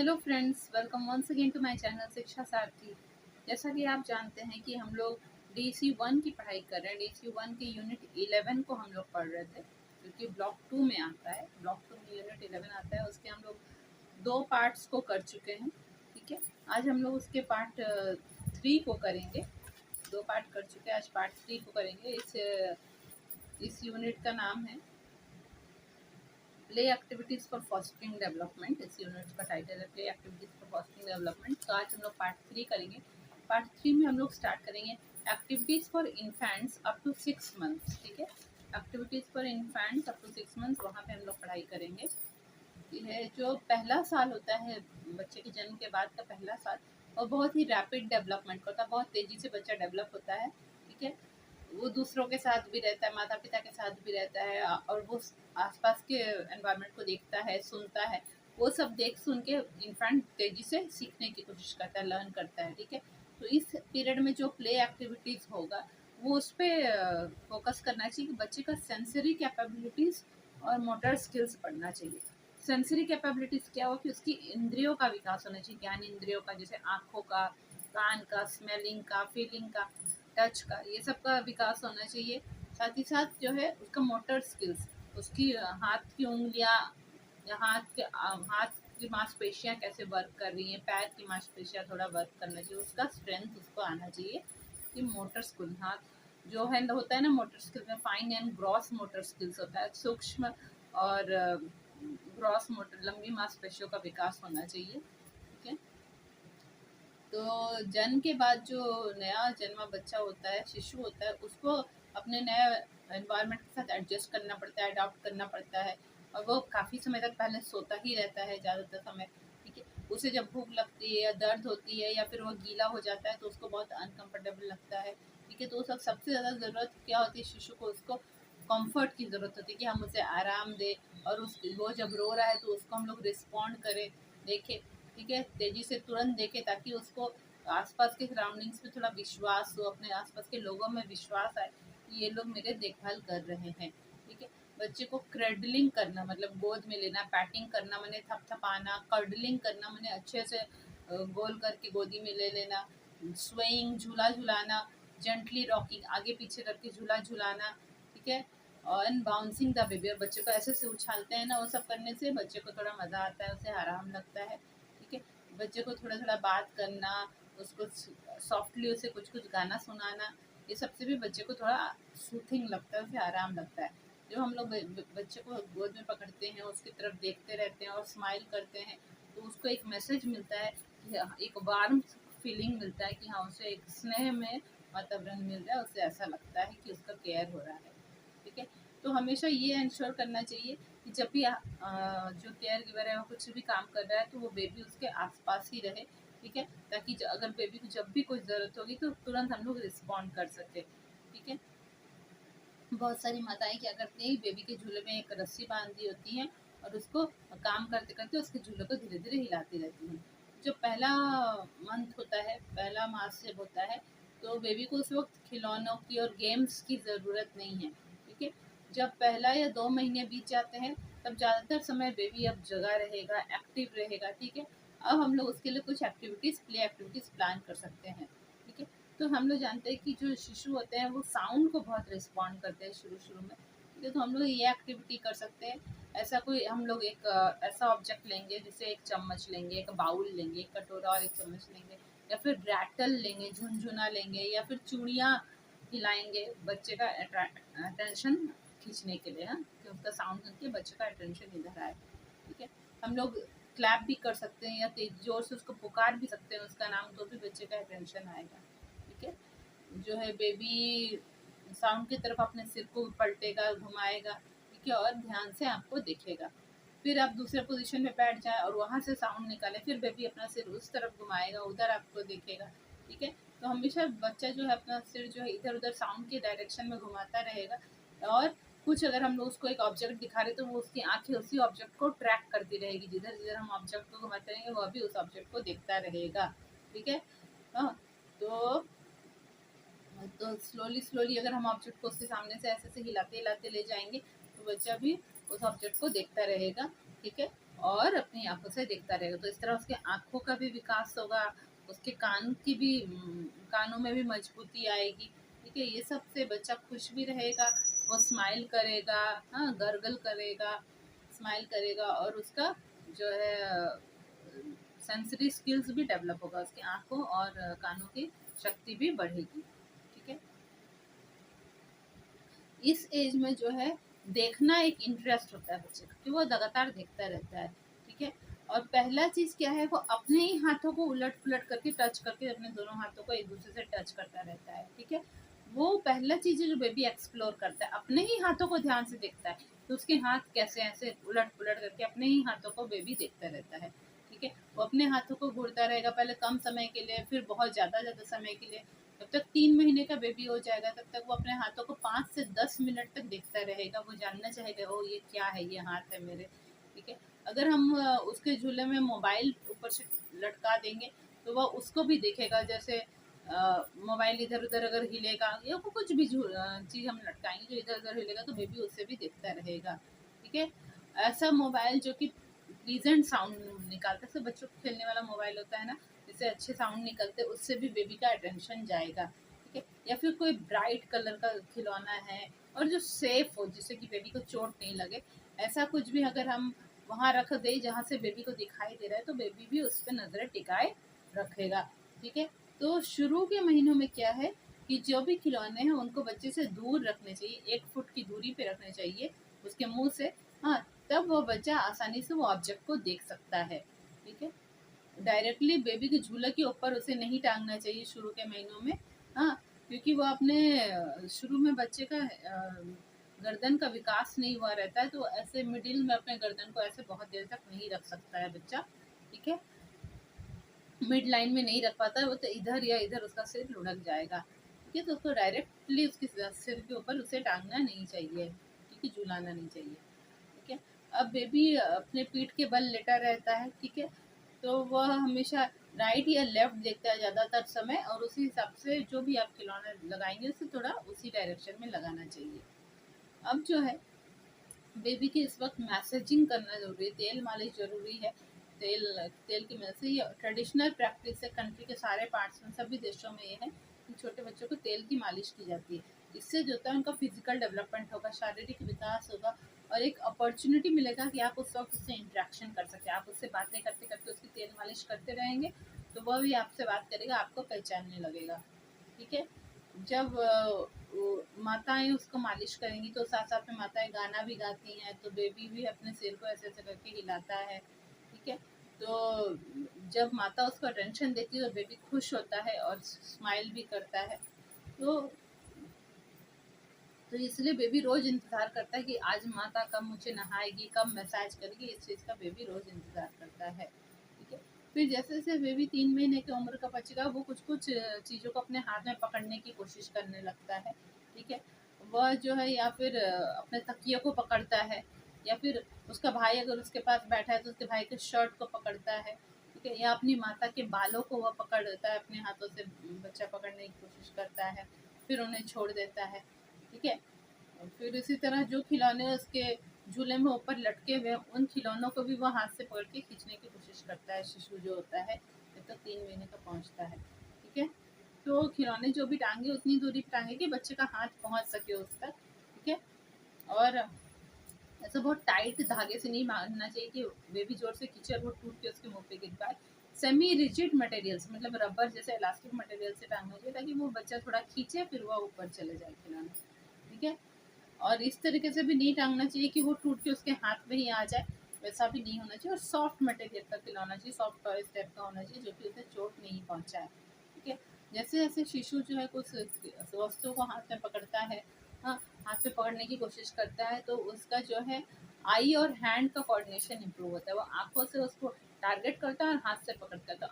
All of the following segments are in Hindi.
Hello friends, welcome once again to my channel Shiksha Sarathi. जैसा कि आप जानते हैं कि हम लोग DC1 की पढ़ाई कर रहे हैं। DC1 के यूनिट 11 को हम लोग पढ़ रहे थे, जो कि ब्लॉक 2 में आता है। ब्लॉक 2 में यूनिट 11 आता है। उसके हम लोग 2 पार्ट्स को कर चुके हैं। ठीक है, आज हम लोग उसके पार्ट 3 को करेंगे। 2 पार्ट कर चुके हैं, आज पार्ट 3 को करेंगे। इस यूनिट का नाम है play activities for fostering development. इस यूनिट का टाइटल है play activities for fostering development. तो आज हम लोग पार्ट 3 करेंगे। पार्ट 3 में हम लोग स्टार्ट करेंगे activities for infants up to 6 months. ठीक है, activities for infants up to 6 months, वहाँ पे हम लोग पढ़ाई करेंगे। यह जो पहला साल होता है बच्चे के जन्म के बाद का पहला साल, और बहुत ही रैपिड डेवलपमेंट होता है, बहुत तेज़ी से बच्चा डेवलप होता है। ठीक है, वो दूसरों के साथ भी रहता है, माता पिता के साथ भी रहता है, और वो आसपास के एनवायरनमेंट को देखता है, सुनता है। वो सब देख सुन के इन्फेंट तेजी से सीखने की कोशिश करता है, लर्न करता है। ठीक है, तो इस पीरियड में जो प्ले एक्टिविटीज़ होगा वो उस पर फोकस करना चाहिए कि बच्चे का सेंसरी कैपेबिलिटीज़ और मोटर स्किल्स पढ़ना चाहिए। सेंसरी कैपेबिलिटीज़ क्या हो कि उसकी इंद्रियों का विकास होना चाहिए, ज्ञान इंद्रियों का, जैसे आँखों का, कान का, स्मेलिंग का, फीलिंग का, टच का, ये सब का विकास होना चाहिए। साथ ही साथ जो है उसका मोटर स्किल्स, उसकी हाथ की उंगलियां या हाथ की मांसपेशियां कैसे वर्क कर रही हैं, पैर की मांसपेशियां थोड़ा वर्क करना चाहिए, उसका स्ट्रेंथ उसको आना चाहिए। कि मोटर स्किल, हाथ जो है होता है ना, मोटर स्किल में fine and gross motor skills होता है, सूक्ष्म और ग्रॉस मोटर, लंबी मांसपेशियों का विकास होना चाहिए। ठीक है, तो जन्म के बाद जो नया जन्मा बच्चा होता है, शिशु होता है, उसको अपने नए एनवायरनमेंट के साथ एडजस्ट करना पड़ता है, अडॉप्ट करना पड़ता है। और वो काफ़ी समय तक पहले सोता ही रहता है ज़्यादातर समय। ठीक है, उसे जब भूख लगती है या दर्द होती है या फिर वो गीला हो जाता है तो उसको बहुत अनकंफर्टेबल लगता है। ठीक है, तो उस वक्त सबसे ज़्यादा ज़रूरत क्या होती है शिशु को, उसको कंफर्ट की ज़रूरत होती है कि हम उसे आराम दें, और वो जब रो रहा है तो उसको हम लोग रिस्पॉन्ड करें, देखें। ठीक है, तेज़ी से तुरंत देखें ताकि उसको आसपास के सराउंडिंग्स में थोड़ा विश्वास हो, अपने आसपास के लोगों में विश्वास आए कि ये लोग मेरे देखभाल कर रहे हैं। ठीक है, बच्चे को क्रेडलिंग करना मतलब गोद में लेना, पैटिंग करना मैंने थपथपाना, कर्डलिंग करना मैंने अच्छे से गोल करके गोदी में ले लेना, स्वेइंग झूला झुलाना, जेंटली रॉकिंग आगे पीछे करके झूला झुलाना। ठीक है, और बाउंसिंग द बेबी, और बच्चे को ऐसे से उछालते हैं ना, वो सब करने से बच्चे को थोड़ा मज़ा आता है, उसे आराम लगता है। ठीक है, बच्चे को थोड़ा थोड़ा बात करना, उसको सॉफ्टली उसे कुछ कुछ गाना सुनाना, ये सबसे भी बच्चे को थोड़ा सूथिंग लगता है, उसे आराम लगता है। जब हम लोग बच्चे को गोद में पकड़ते हैं, उसकी तरफ देखते रहते हैं और स्माइल करते हैं, तो उसको एक मैसेज मिलता है कि एक वार्म फीलिंग मिलता है कि हाँ, उसे एक स्नेह में वातावरण मिल रहा है, उसे ऐसा लगता है कि उसका केयर हो रहा है। ठीक है, तो हमेशा ये इंश्योर करना चाहिए कि जब भी जो केयर गिवर है वो कुछ भी काम कर रहा है तो वो बेबी उसके आसपास ही रहे। ठीक है, ताकि अगर बेबी को जब भी कुछ ज़रूरत होगी तो तुरंत हम लोग रिस्पॉन्ड कर सकें। ठीक है, बहुत सारी माताएं क्या करती हैं, बेबी के झूले में एक रस्सी बांध दी होती हैं और उसको काम करते करते उसके झूले को धीरे धीरे हिलाती रहती हैं। जो पहला मंथ होता है, पहला मास जब होता है, तो बेबी को उस वक्त खिलौनों की और गेम्स की ज़रूरत नहीं है। ठीक है, जब पहला या 2 महीने बीत जाते हैं तब ज़्यादातर समय बेबी अब जगा रहेगा, एक्टिव रहेगा। ठीक है, अब हम लोग उसके लिए कुछ एक्टिविटीज़, प्ले एक्टिविटीज़ प्लान कर सकते हैं। ठीक है, तो हम लोग जानते हैं कि जो शिशु होते हैं वो साउंड को बहुत रिस्पॉन्ड करते हैं शुरू शुरू में। ठीक है, तो हम लोग ये एक्टिविटी कर सकते हैं। ऐसा कोई हम लोग एक ऐसा ऑब्जेक्ट लेंगे, जैसे एक चम्मच लेंगे, एक बाउल लेंगे, एक कटोरा और एक चम्मच लेंगे, या फिर रैटल लेंगे, झुनझुना लेंगे, या फिर चूड़ियाँ हिलाएंगे बच्चे का अटेंशन खींचने के लिए। हाँ, कि उसका साउंड सुन के बच्चे का अटेंशन इधर आए। ठीक है, हम लोग क्लैप भी कर सकते हैं या तेज जोर से उसको पुकार भी सकते हैं उसका नाम, तो भी बच्चे का अटेंशन आएगा। ठीक है, जो है बेबी साउंड की तरफ अपने सिर को पलटेगा, घुमाएगा। ठीक है, और ध्यान से आपको देखेगा। फिर आप दूसरे पोजीशन में बैठ जाए और वहाँ से साउंड निकाले, फिर बेबी अपना सिर उस तरफ घुमाएगा, उधर आपको देखेगा। ठीक है, तो हमेशा बच्चा जो है अपना सिर जो है इधर उधर साउंड के डायरेक्शन में घुमाता रहेगा। और कुछ अगर हम लोग उसको एक ऑब्जेक्ट दिखा रहे तो वो उसकी आंखें उसी ऑब्जेक्ट को ट्रैक करती रहेगी, जिधर जिधर हम ऑब्जेक्ट को घुमाते रहेंगे वो भी उस ऑब्जेक्ट को देखता रहेगा। ठीक है, हाँ, तो स्लोली स्लोली अगर हम ऑब्जेक्ट को उसके सामने से ऐसे से हिलाते हिलाते ले जाएंगे तो बच्चा भी उस ऑब्जेक्ट को देखता रहेगा। ठीक है, और अपनी आंखों से देखता रहेगा। तो इस तरह उसके आंखों का भी विकास होगा, उसके कान की भी कानों में भी मजबूती आएगी। ठीक है, ये सब से बच्चा खुश भी रहेगा, वो स्माइल करेगा, हाँ गर्गल करेगा, स्माइल करेगा, और उसका जो है सेंसरी स्किल्स भी डेवलप होगा, उसकी आंखों और कानों की शक्ति भी बढ़ेगी। ठीक है, इस एज में जो है देखना एक इंटरेस्ट होता है बच्चे का, कि वो लगातार देखता रहता है। ठीक है, और पहला चीज क्या है, वो अपने ही हाथों को उलट पुलट करके टच करके अपने दोनों हाथों को एक दूसरे से टच करता रहता है। ठीक है, वो पहला चीज है जो बेबी एक्सप्लोर करता है, अपने ही हाथों को ध्यान से देखता है, तो उसके हाथ कैसे ऐसे उलट पुलट करके अपने ही हाथों को बेबी देखता रहता है। ठीक है, वो अपने हाथों को घूरता रहेगा, पहले कम समय के लिए, फिर बहुत ज्यादा समय के लिए। जब तक 3 महीने का बेबी हो जाएगा तब तक वो अपने हाथों को 5 से 10 मिनट तक देखता रहेगा, वो जानना चाहेगा ओ ये क्या है, ये हाथ है मेरे। ठीक है, अगर हम उसके झूले में मोबाइल ऊपर से लटका देंगे तो वह उसको भी देखेगा, जैसे मोबाइल इधर उधर अगर हिलेगा या कुछ भी चीज हम लटकाएंगे जो इधर उधर हिलेगा तो बेबी उससे भी देखता रहेगा। ठीक है, ऐसा मोबाइल जो कि प्लीजेंट साउंड निकालता है, बच्चों को खेलने वाला मोबाइल होता है ना, जिससे अच्छे साउंड निकलते, उससे भी बेबी का अटेंशन जाएगा। ठीक है, या फिर कोई ब्राइट कलर का खिलौना है और जो सेफ हो, जिससे कि बेबी को चोट नहीं लगे, ऐसा कुछ भी अगर हम वहां रख दे जहाँ से बेबी को दिखाई दे रहा है, तो बेबी भी उस पर नजरें टिकाए रखेगा। ठीक है, तो शुरू के महीनों में क्या है कि जो भी खिलौने हैं उनको बच्चे से दूर रखने चाहिए, 1 फुट की दूरी पे रखने चाहिए उसके मुंह से। हाँ, तब वो बच्चा आसानी से वो ऑब्जेक्ट को देख सकता है। ठीक है, डायरेक्टली बेबी के झूला के ऊपर उसे नहीं टांगना चाहिए शुरू के महीनों में। हाँ, क्योंकि वो अपने शुरू में बच्चे का गर्दन का विकास नहीं हुआ रहता है, तो ऐसे मिडिल में अपने गर्दन को ऐसे बहुत देर तक नहीं रख सकता है बच्चा। ठीक है, मिड लाइन में नहीं रख पाता है वो, तो इधर या इधर उसका सिर लुढ़क जाएगा। ठीक है, तो उसको डायरेक्टली उसके सिर के ऊपर उसे टांगना नहीं चाहिए। ठीक है, झुलाना नहीं चाहिए। ठीक है, अब बेबी अपने पीठ के बल लेटा रहता है। ठीक है, तो वह हमेशा राइट या लेफ्ट देखता है ज़्यादातर समय, और उसी हिसाब से जो भी आप खिलौना लगाएंगे उसे थोड़ा उसी डायरेक्शन में लगाना चाहिए। अब जो है बेबी की इस वक्त मैसेजिंग करना ज़रूरी है, तेल मालिश ज़रूरी है। तेल तेल की मदद से ये ट्रेडिशनल प्रैक्टिस है, कंट्री के सारे पार्ट्स में, सभी देशों में ये है कि छोटे बच्चों को तेल की मालिश की जाती है। इससे जो होता है उनका फिजिकल डेवलपमेंट होगा, शारीरिक विकास होगा, और एक अपॉर्चुनिटी मिलेगा कि आप उस वक्त उससे इंटरेक्शन कर सकें। आप उससे बातें करते करते उसकी तेल मालिश करते रहेंगे तो वह भी आपसे बात करेगा, आपको पहचानने लगेगा। ठीक है, जब माताएं उसको मालिश करेंगी तो साथ साथ में माताएं गाना भी गाती हैं, तो बेबी भी अपने सिर को ऐसे ऐसे करके हिलाता है। ठीक है, तो जब माता उसको अटेंशन देती है तो बेबी खुश होता है और स्माइल भी करता है। तो इसलिए बेबी रोज इंतजार करता है कि आज माता कब मुझे नहाएगी, कब मसाज करेगी, इस चीज का बेबी रोज इंतजार करता है। ठीक है, फिर जैसे जैसे बेबी 3 महीने की उम्र का बचेगा वो कुछ कुछ चीजों को अपने हाथ में पकड़ने की कोशिश करने लगता है। ठीक है, वह जो है या फिर अपने तकिए को पकड़ता है, या फिर उसका भाई अगर उसके पास बैठा है तो उसके भाई के शर्ट को पकड़ता है। ठीक है, या अपनी माता के बालों को वह पकड़ लेता है, अपने हाथों से बच्चा पकड़ने की कोशिश करता है, फिर उन्हें छोड़ देता है। ठीक है, और फिर इसी तरह जो खिलौने उसके झूले में ऊपर लटके हुए उन खिलौनों को भी वो हाथ से पकड़ के खींचने की कोशिश करता है, शिशु जो होता है जब तक 3 महीने का पहुंचता है। ठीक है, तो खिलौने जो भी टांगे उतनी दूरी पे टांगे कि बच्चे का हाथ पहुंच सके उस तक। ठीक है, और ऐसा बहुत टाइट धागे से नहीं बांधना चाहिए कि बेबी जोर से खींचे और वो टूट के उसके मुंह पे गिर पाए। सेमी रिजिड मटेरियल्स मतलब रबर जैसे इलास्टिक मटेरियल से टांगना चाहिए ताकि वो बच्चा थोड़ा खींचे फिर वो ऊपर चले जाए खिलौना। ठीक है, और इस तरीके से भी नहीं टांगना चाहिए कि वो टूट के उसके हाथ में ही आ जाए, वैसा भी नहीं होना चाहिए। और सॉफ्ट मटेरियल का खिलौना चाहिए, सॉफ्ट टॉय टाइप का होना चाहिए जो कि उसे चोट नहीं पहुंचाए। ठीक है, जैसे जैसे शिशु जो है कुछ वस्तुओं को हाथ में पकड़ता है, हाँ हाथ में पकड़ने की कोशिश करता है, तो उसका जो है आई और हैंड का कोऑर्डिनेशन इंप्रूव होता है। वो आंखों से उसको टारगेट करता है और हाथ से पकड़ता है, तो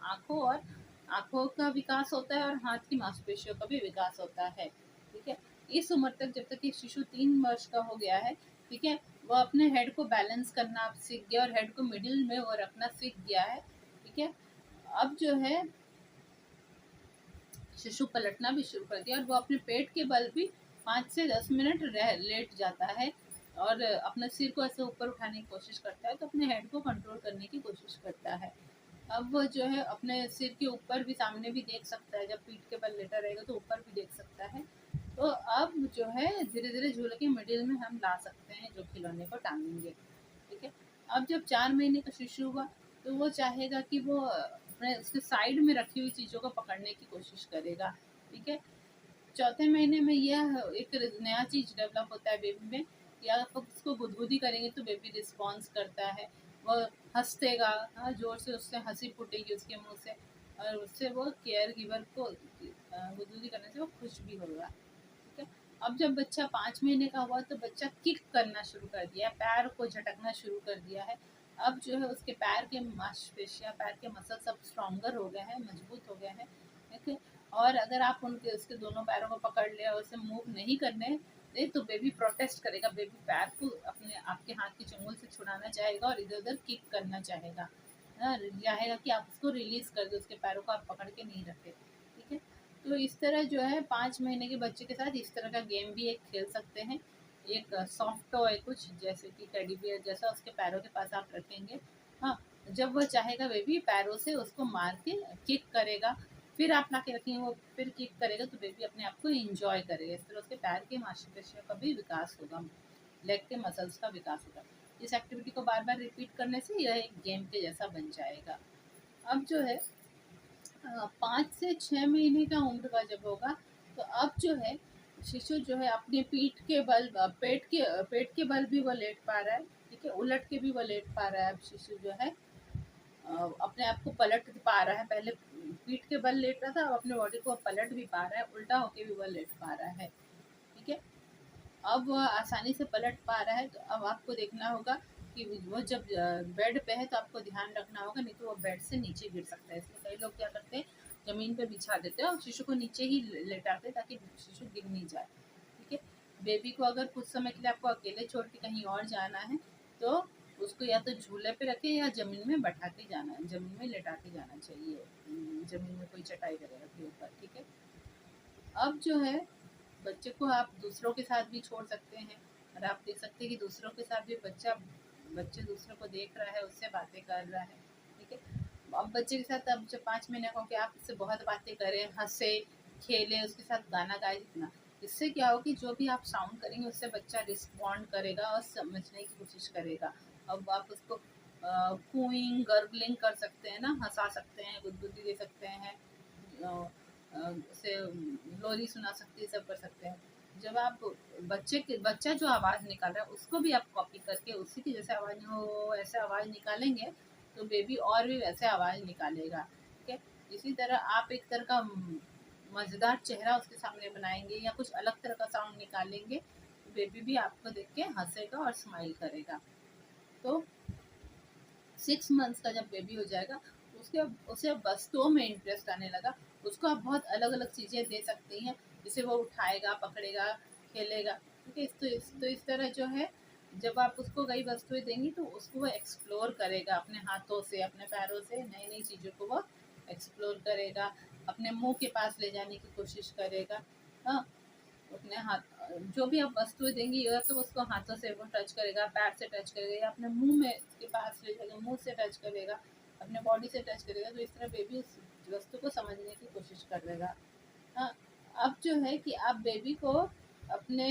आंखों का विकास होता है और हाथ की मांसपेशियों का भी विकास होता है। ठीक है, इस उम्र तक जब तक कि शिशु 3 वर्ष का हो गया है, ठीक है, वो अपने हेड को बैलेंस करना आप सीख गया और हेड को मिडिल में वो रखना सीख गया है। ठीक है, अब जो है शिशु पलटना भी शुरू कर दिया और वो अपने पेट के बल भी 5 से 10 मिनट लेट जाता है, और अपने सिर को ऐसे ऊपर उठाने की कोशिश करता है, तो अपने हेड को कंट्रोल करने की कोशिश करता है। अब वो जो है अपने सिर के ऊपर भी, सामने भी देख सकता है, जब पीठ के बल लेटा रहेगा तो ऊपर भी देख सकता है। तो अब जो है धीरे-धीरे झूले के मिडिल में हम ला सकते हैं जो खिलौने को टाँगेंगे, ठीक है? अब जब 4 महीने का शिशु हुआ, तो वो चाहेगा कि वो अपने उसके साइड में रखी हुई चीज़ों को पकड़ने की कोशिश करेगा, ठीक है? चौथे महीने में यह एक नया चीज़ डेवलप होता है बेबी में, या आप उसको गुदगुदी करेंगे तो बेबी रिस्पॉन्स करता है। वो हँसेगा, हाँ, ज़ोर से उससे हँसी फूटेगी उसके मुँह से, और उससे वो केयर गिवर को गुदगुदी करने से वो खुश भी होगा, ठीक है? अब जब बच्चा 5 महीने का हुआ तो बच्चा किक करना शुरू कर दिया है, पैर को झटकना शुरू कर दिया है। अब जो है उसके पैर के मांसपेशियाँ, पैर के मसल सब स्ट्रॉन्गर हो गए हैं, मजबूत हो गए हैं, ठीक है? और अगर आप उनके उसके दोनों पैरों को पकड़ लिया और उसे मूव नहीं करने दे तो बेबी प्रोटेस्ट करेगा, बेबी पैर को अपने आपके हाथ की चंगुल से छुड़ाना चाहेगा और इधर-उधर किक करना चाहेगा। चाहेगा कि आप उसको रिलीज़ कर दो, उसके पैरों को आप पकड़ के नहीं रखें, ठीक है? तो इस तरह जो है 5 महीने के बच्चे के साथ इस तरह का गेम भी एक खेल सकते हैं। एक सॉफ्ट टॉय कुछ जैसे कि टेडी बियर जैसा उसके पैरों के पास आप रखेंगे। हाँ, जब वो चाहेगा बेबी पैरों से उसको मार के किक करेगा, फिर आप लाके रखेंगे, वो फिर किक करेगा तो बेबी अपने आप को एन्जॉय करेगा। इस तरह उसके पैर के मांसपेशियों का भी विकास होगा, लेग के मसल्स का विकास होगा। इस एक्टिविटी को बार-बार रिपीट करने से यह एक गेम के जैसा बन जाएगा। अब जो है 5 से 6 महीने का उम्र का जब होगा, तो अब जो है शिशु जो है अपने पीठ के बल पेट के बल भी वो लेट पा रहा है, ठीक है? उलट के भी वो लेट पा रहा है अब शिशु जो है। अपने आप को पलट पा रहा है, पहले पीठ के बल लेट रहा था, अब अपने बॉडी को पलट भी पा रहा है, उल्टा होके भी वो लेट पा रहा है, ठीक है? अब वो आसानी से पलट पा रहा है, तो अब आपको देखना होगा कि वो जब बेड पे है तो आपको ध्यान रखना होगा, नहीं तो वो बेड से नीचे गिर सकता है। इसलिए कई लोग क्या करते हैं, ज़मीन पे बिछा देते हैं और शिशु को नीचे ही लेटाते हैं ताकि शिशु गिर नहीं जाए, ठीक है? बेबी को अगर कुछ समय के लिए आपको अकेले छोड़ के कहीं और जाना है, तो उसको या तो झूले पे रखें या ज़मीन में बैठा के जाना है, ज़मीन में लेटा के जाना चाहिए, ज़मीन में कोई चटाई वगैरह के ऊपर, ठीक है? अब जो है बच्चे को आप दूसरों के साथ भी छोड़ सकते हैं, और आप देख सकते हैं कि दूसरों के साथ भी बच्चे दूसरों को देख रहा है, उससे बातें कर रहा है, ठीक है? अब बच्चे के साथ अब जब 5 महीने का हो गया, आप उससे बहुत बातें करें, हँसे, खेलें, उसके साथ गाना गाएँ जितना। इससे क्या होगा कि जो भी आप साउंड करेंगे उससे बच्चा रिस्पॉन्ड करेगा और समझने की कोशिश करेगा। अब आप उसको कूइंग, गर्गलिंग कर सकते हैं ना, हँसा सकते हैं, गुदगुदी दे सकते हैं, उसे लोरी सुना सकते हैं, सब कर सकते हैं। जब आप बच्चा जो आवाज़ निकाल रहा है उसको भी आप कॉपी करके उसी की जैसे आवाज़ हो ऐसे आवाज़ निकालेंगे, तो बेबी और भी वैसे आवाज़ निकालेगा, ठीक है? इसी तरह आप एक तरह का मज़ेदार चेहरा उसके सामने बनाएँगे या कुछ अलग तरह का साउंड निकालेंगे, तो बेबी भी आपको देख के हँसेगा और स्माइल करेगा। तो 6 मंथ्स का जब बेबी हो जाएगा, उसके उसे वस्तुओं में इंटरेस्ट आने लगा, उसको आप बहुत अलग-अलग चीज़ें दे सकती हैं, जिसे वो उठाएगा, पकड़ेगा, खेलेगा, ठीक है? इस तरह जो है, जब आप उसको कई वस्तुएँ देंगी तो उसको वो एक्सप्लोर करेगा अपने हाथों से, अपने पैरों से, नई-नई चीज़ों को वो एक्सप्लोर करेगा, अपने मुँह के पास ले जाने की कोशिश करेगा, हाँ? अपने हाथ जो भी आप वस्तुएँ देंगी या तो उसको हाथों से वो टच करेगा, पैर से टच करेगा या अपने मुँह में के पास ले जाएगा, मुँह से टच करेगा, अपने बॉडी से टच करेगा, तो इस तरह बेबी उस वस्तु को समझने की कोशिश करेगा। हाँ, अब जो है कि आप बेबी को अपने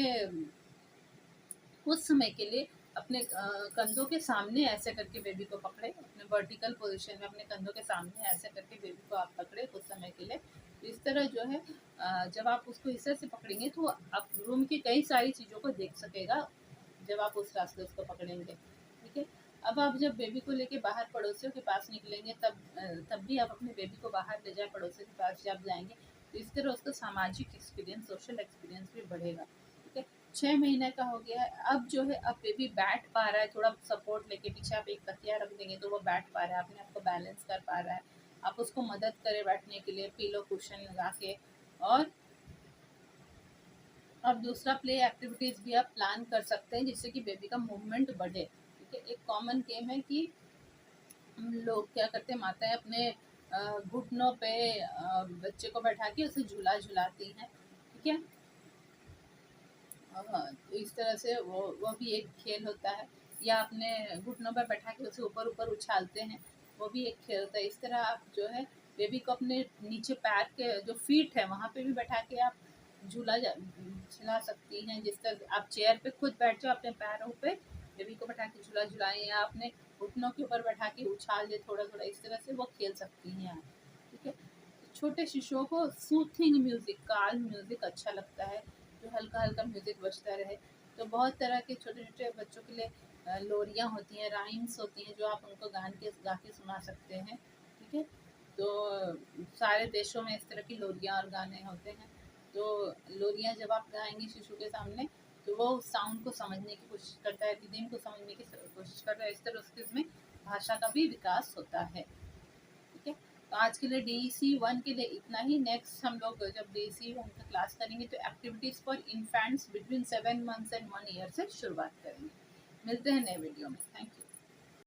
कुछ समय के लिए अपने कंधों के सामने ऐसे करके बेबी को पकड़े, अपने वर्टिकल पोजीशन में अपने कंधों के सामने ऐसे करके बेबी को आप पकड़े कुछ समय के लिए। तो इस तरह जो है जब आप उसको इस तरह से पकड़ेंगे तो आप रूम की कई सारी चीज़ों को देख सकेगा, जब आप उस रास्ते उसको पकड़ेंगे, ठीक है? अब आप जब बेबी को लेके बाहर पड़ोसियों के पास निकलेंगे तब भी आप अपने बेबी को बाहर ले जाएँ, पड़ोसियों के पास जब जाएँगे, तो इस तरह उसका सामाजिक एक्सपीरियंस, सोशल एक्सपीरियंस भी बढ़ेगा, ठीक है? 6 महीने का हो गया है, अब जो है अब बेबी बैठ पा रहा है, थोड़ा सपोर्ट लेके पीछे आप एक तकिया रख देंगे तो वो बैठ पा रहा है, अपने आप को बैलेंस कर पा रहा है। आप उसको मदद करें बैठने के लिए, पिलो कुशन लगा के, और अब दूसरा प्ले एक्टिविटीज़ भी आप प्लान कर सकते हैं जिससे कि बेबी का मूवमेंट बढ़े, ठीक है? एक कॉमन गेम है कि हम लोग क्या करते हैं, माताएँ अपने घुटनों पे बच्चे को बैठा के उसे झूला झुलाती हैं, ठीक है? हाँ, तो इस तरह से वो भी एक खेल होता है। या अपने घुटनों पर बैठा के उसे ऊपर ऊपर उछालते हैं, वो भी एक खेल होता है। इस तरह आप जो है बेबी को अपने नीचे पैर के जो फीट है वहाँ पे भी बैठा के आप झूला सकती हैं। जिस तरह आप चेयर पे खुद बैठ जाओ अपने पैरों पे, बेबी को बैठा के झूला झुलाएं, या अपने घुटनों के ऊपर बैठा के उछाल दे थोड़ा थोड़ा, इस तरह से वो खेल सकती हैं आप। ठीक है, तो छोटे शिशुओं को सूथिंग म्यूजिक, काल्म म्यूजिक अच्छा लगता है, जो हल्का हल्का म्यूजिक बजता रहे। तो बहुत तरह के छोटे छोटे बच्चों के लिए लोरियाँ होती हैं, राइम्स होती हैं, जो आप उनको गा के सुना सकते हैं। ठीक है, तो सारे देशों में इस तरह की लोरियाँ और गाने होते हैं। तो लोरियाँ जब आप गाएंगे शिशु के सामने, तो वो उस साउंड को समझने की कोशिश करता है, रिदम को समझने की कोशिश करता है। इस तरह उसके उसमें भाषा का भी विकास होता है। ठीक है, तो आज के लिए DEC 1 के लिए इतना ही। नेक्स्ट हम लोग जब DEC 1 का क्लास करेंगे तो activities for infants between 7 months and 1 year से शुरुआत करेंगे। मिलते हैं नए वीडियो में। Thank you.